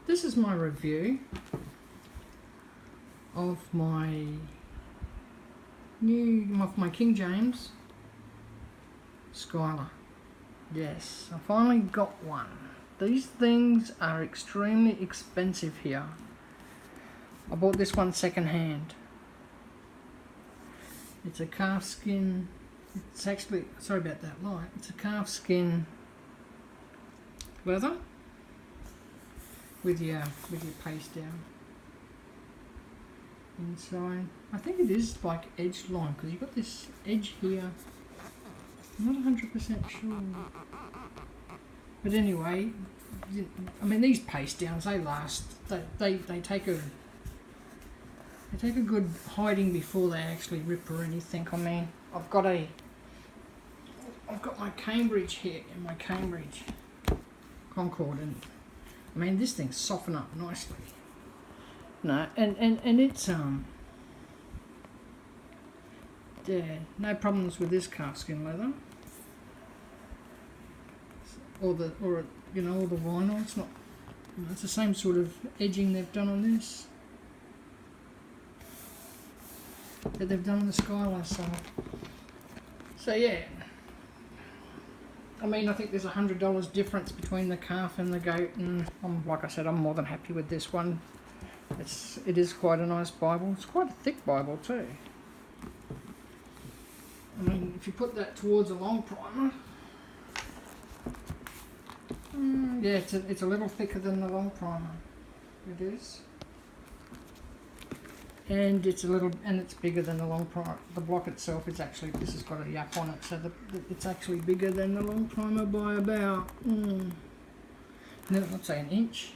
this is my review of my King James Schuyler. Yes, I finally got one. These things are extremely expensive here. I bought this one second hand. It's a calfskin. It's actually, sorry about that light. It's a calfskin leather with your paste down inside. I think it is like edge line because you've got this edge here. I'm not 100% sure. But anyway, I mean, these paste downs, they last. They take a good hiding before they actually rip or anything. I mean, I've got my Cambridge here, and my Cambridge Concord, and I mean, this thing's softened up nicely. No, and it's yeah, no problems with this calfskin leather. Or the vinyl. It's not. It's the same sort of edging they've done on this that they've done on the Schuyler. So yeah. I mean, I think there's $100 difference between the calf and the goat, and like I said, I'm more than happy with this one. It is quite a nice Bible. It's quite a thick Bible too. I mean, if you put that towards a long primer. Yeah, it's a little thicker than the long primer. It is, and it's bigger than the long primer. The block itself is actually, this has got a yap on it, so it's actually bigger than the long primer by about, no, let's say an inch.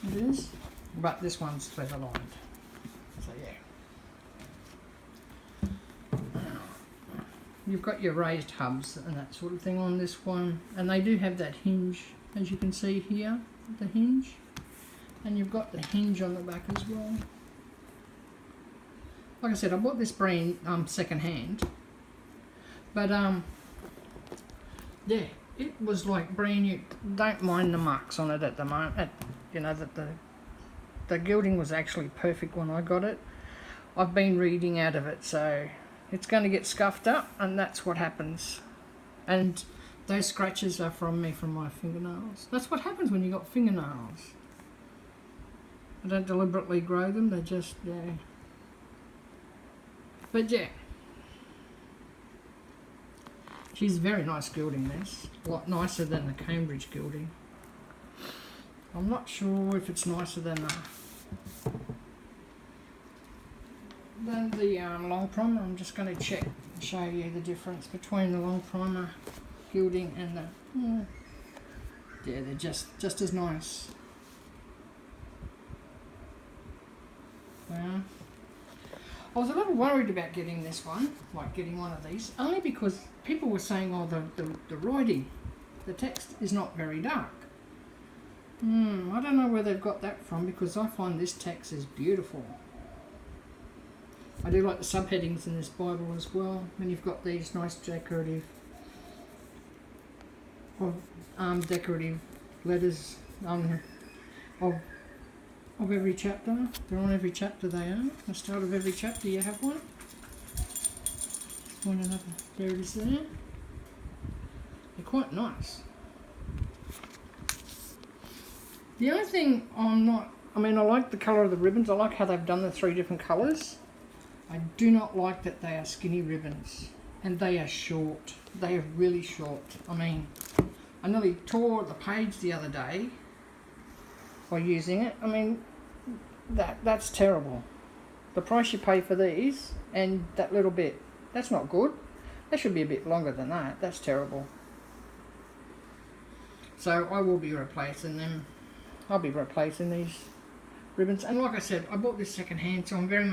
It is, but this one's feather lined. So yeah. You've got your raised hubs and that sort of thing on this one, and they do have that hinge, as you can see here, the hinge, and you've got the hinge on the back as well. Like I said, I bought this brand second hand, but yeah, it was like brand new. Don't mind the marks on it at the moment. You know that the gilding was actually perfect when I got it. I've been reading out of it, so it's going to get scuffed up, and that's what happens. And those scratches are from my fingernails. That's what happens when you got fingernails. I don't deliberately grow them, they just, yeah. But yeah. She's very nice gilding this. A lot nicer than the Cambridge gilding. I'm not sure if it's nicer than the long primer. I'm just going to check and show you the difference between the long primer gilding and the yeah, they're just as nice. Yeah. I was a little worried about getting this one, like getting one of these, only because people were saying, oh, the writing, the text is not very dark. I don't know where they've got that from, because I find this text is beautiful. I do like the subheadings in this Bible as well, and you've got these nice decorative letters of every chapter. They're on every chapter, they are. At the start of every chapter you have one. One another. There it is there. They're quite nice. The only thing I like the colour of the ribbons. I like how they've done the 3 different colours. I do not like that they are skinny ribbons, and they are short. They are really short. I mean, I nearly tore the page the other day by using it. I mean, that's terrible. The price you pay for these and that little bit, that's not good. They should be a bit longer than that. That's terrible. So I will be replacing them. I'll be replacing these ribbons, and like I said, I bought this second hand, so I very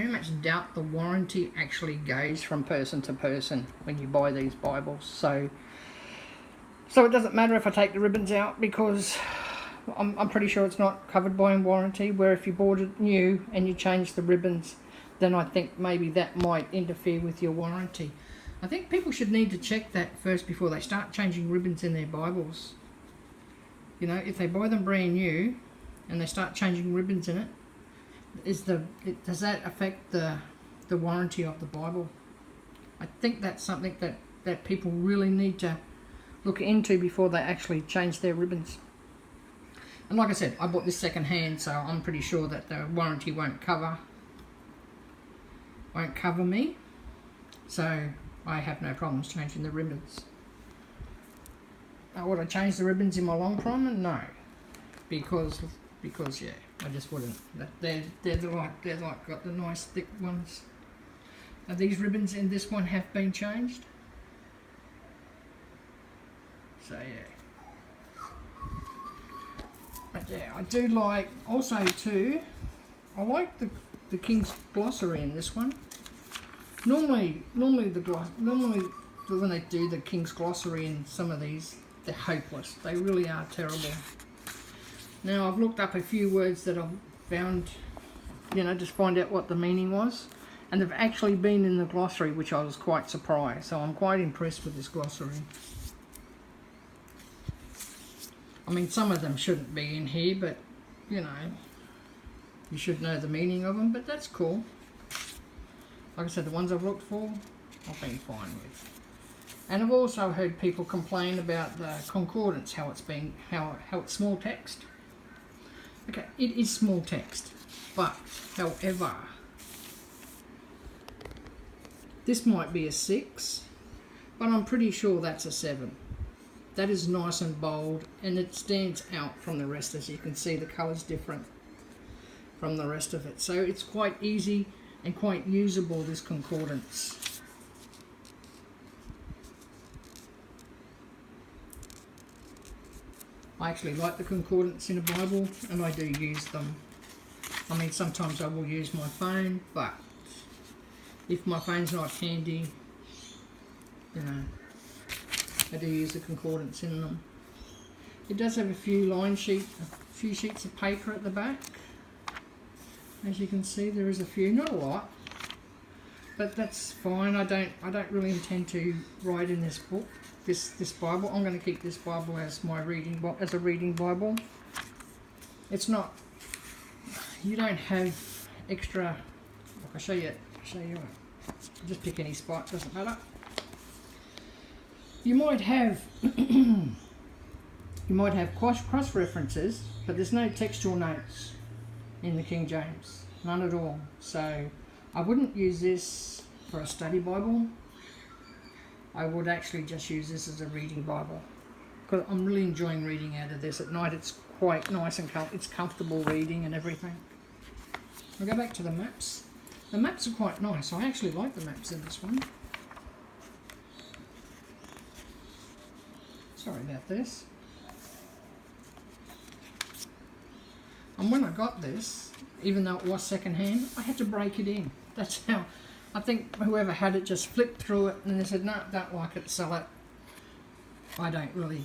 much doubt the warranty actually goes from person to person when you buy these Bibles. So it doesn't matter if I take the ribbons out, because I'm pretty sure it's not covered by a warranty. Where if you bought it new and you change the ribbons, then I think maybe that might interfere with your warranty. I think people should need to check that first before they start changing ribbons in their Bibles. You know, if they buy them brand new and they start changing ribbons in it, does that affect the warranty of the Bible? I think that's something that people really need to look into before they actually change their ribbons. And like I said, I bought this second hand, so I'm pretty sure that the warranty won't cover me. So I have no problems changing the ribbons. Would I change the ribbons in my long prom? No, because yeah, I just wouldn't. They're like got the nice thick ones. Now these ribbons in this one have been changed. So yeah. But yeah, I do like, also too, I like the King's Glossary in this one. Normally when they do the King's Glossary in some of these, they're hopeless. They really are terrible. Now I've looked up a few words that I've found, you know, just find out what the meaning was. And they've actually been in the glossary, which I was quite surprised. So I'm quite impressed with this glossary. I mean, some of them shouldn't be in here, but, you know, you should know the meaning of them, but that's cool. Like I said, the ones I've looked for, I've been fine with. And I've also heard people complain about the concordance, how it's small text. Okay, it is small text, but, however, this might be a 6, but I'm pretty sure that's a 7. That is nice and bold, and it stands out from the rest. As you can see, the colour's different from the rest of it. So it's quite easy and quite usable, this concordance. I actually like the concordance in a Bible, and I do use them. I mean, sometimes I will use my phone, but if my phone's not handy, you know, I do use the concordance in them. It does have a few sheets of paper at the back. As you can see, there is a few, not a lot, but that's fine. I don't really intend to write in this book, this Bible. I'm going to keep this Bible as my reading Bible. It's not. You don't have extra. I'll show you. Just pick any spot, doesn't matter. You might have cross references, but there's no textual notes in the King James, none at all. So I wouldn't use this for a study Bible. I would actually just use this as a reading Bible, because I'm really enjoying reading out of this at night. It's quite nice and it's comfortable reading and everything. I'll go back to the maps. The maps are quite nice. I actually like the maps in this one. Sorry about this. And when I got this, even though it was second hand, I had to break it in. That's how, I think whoever had it just flipped through it and they said, no, don't like it, sell it. I don't really,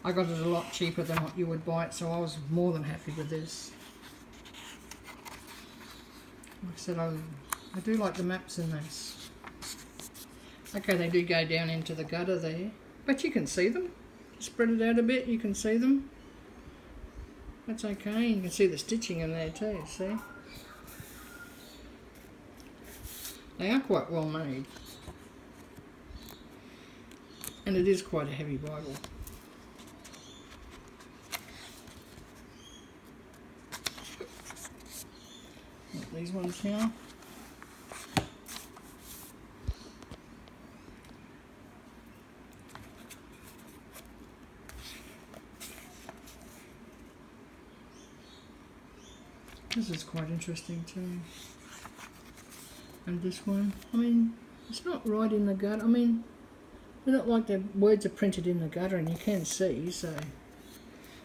I got it a lot cheaper than what you would buy it, so I was more than happy with this. Like I said, I do like the maps in this. Okay, they do go down into the gutter there, but you can see them. Spread it out a bit, you can see them. That's okay, you can see the stitching in there too, see? They are quite well made. And it is quite a heavy Bible. Got these ones here. This is quite interesting too. And this one, I mean, it's not right in the gutter. I mean, they're not like the words are printed in the gutter and you can see, so.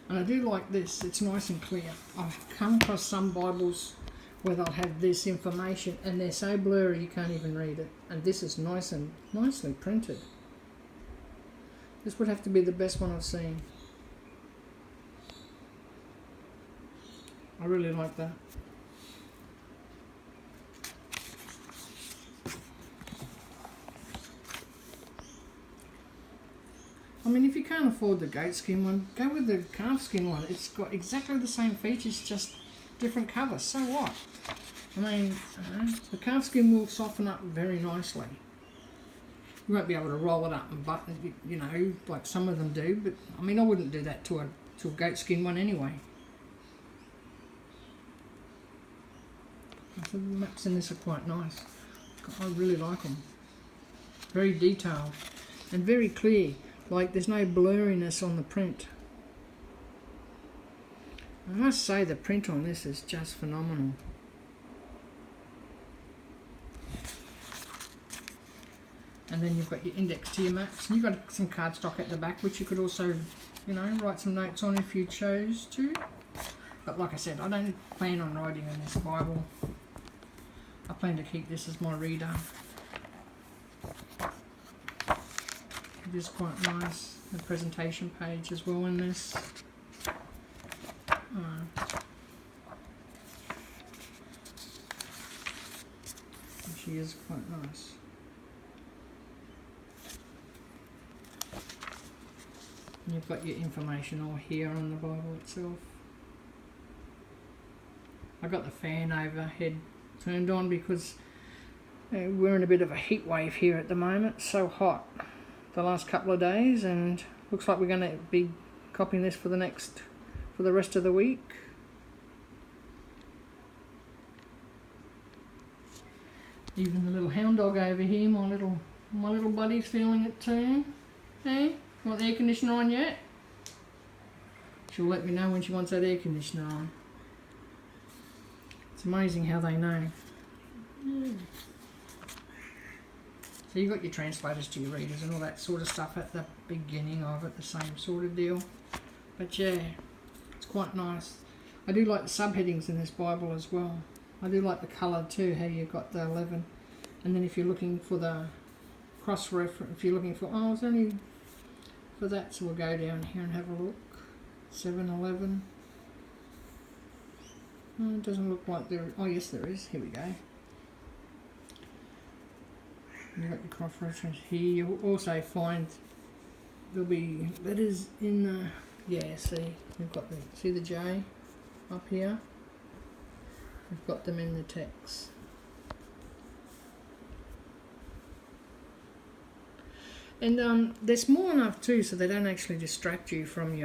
And I do like this, it's nice and clear. I've come across some Bibles where they'll have this information and they're so blurry you can't even read it. And this is nice and nicely printed. This would have to be the best one I've seen. I really like that. I mean, if you can't afford the goatskin one, go with the calfskin one. It's got exactly the same features, just different colours. So what? I mean, the calfskin will soften up very nicely. You won't be able to roll it up and button it, you know, like some of them do. But I mean, I wouldn't do that to a goatskin one anyway. The maps in this are quite nice. I really like them. Very detailed and very clear. Like there's no blurriness on the print. I must say the print on this is just phenomenal. And then you've got your index to your maps. You've got some cardstock at the back, which you could also, you know, write some notes on if you chose to. But like I said, I don't plan on writing in this Bible. I plan to keep this as my reader. It is quite nice. The presentation page as well in this. She is quite nice. And you've got your information all here on the Bible itself. I got the fan overhead turned on because we're in a bit of a heat wave here at the moment. So hot the last couple of days, and looks like we're going to be copying this for the rest of the week. Even the little hound dog over here, my little buddy's feeling it too. Hey, want the air conditioner on yet? She'll let me know when she wants that air conditioner on. It's amazing how they know. So you've got your translators to your readers and all that sort of stuff at the beginning of it, the same sort of deal. But yeah, it's quite nice. I do like the subheadings in this Bible as well. I do like the colour too, how you've got the 11. And then if you're looking for the cross-reference, if you're looking for, oh, it's only for that, so we'll go down here and have a look. 7-11. Oh, it doesn't look like there, oh yes there is, here we go. You've got your cross-reference here. You'll also find there'll be letters in the, yeah, see, we've got the, see the J up here? We've got them in the text. And they're small enough too, so they don't actually distract you from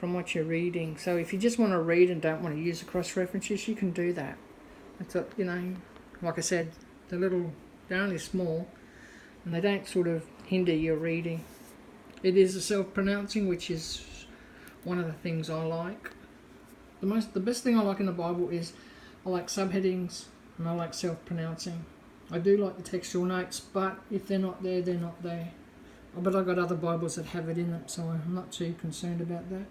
what you're reading. So if you just want to read and don't want to use the cross references, you can do that. It's a, you know, like I said, they're only small, and they don't sort of hinder your reading. It is a self-pronouncing, which is one of the things I like. The best thing I like in the Bible is I like subheadings and I like self-pronouncing. I do like the textual notes, but if they're not there, they're not there. But I've got other Bibles that have it in them, so I'm not too concerned about that.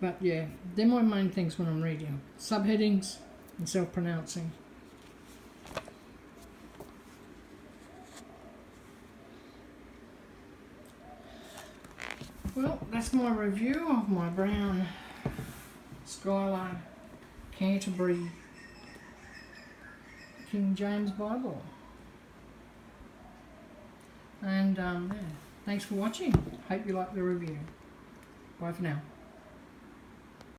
But yeah, they're my main things when I'm reading. Subheadings and self-pronouncing. Well, that's my review of my brown Schuyler Canterbury King James Bible. And yeah, thanks for watching. Hope you like the review. Bye for now.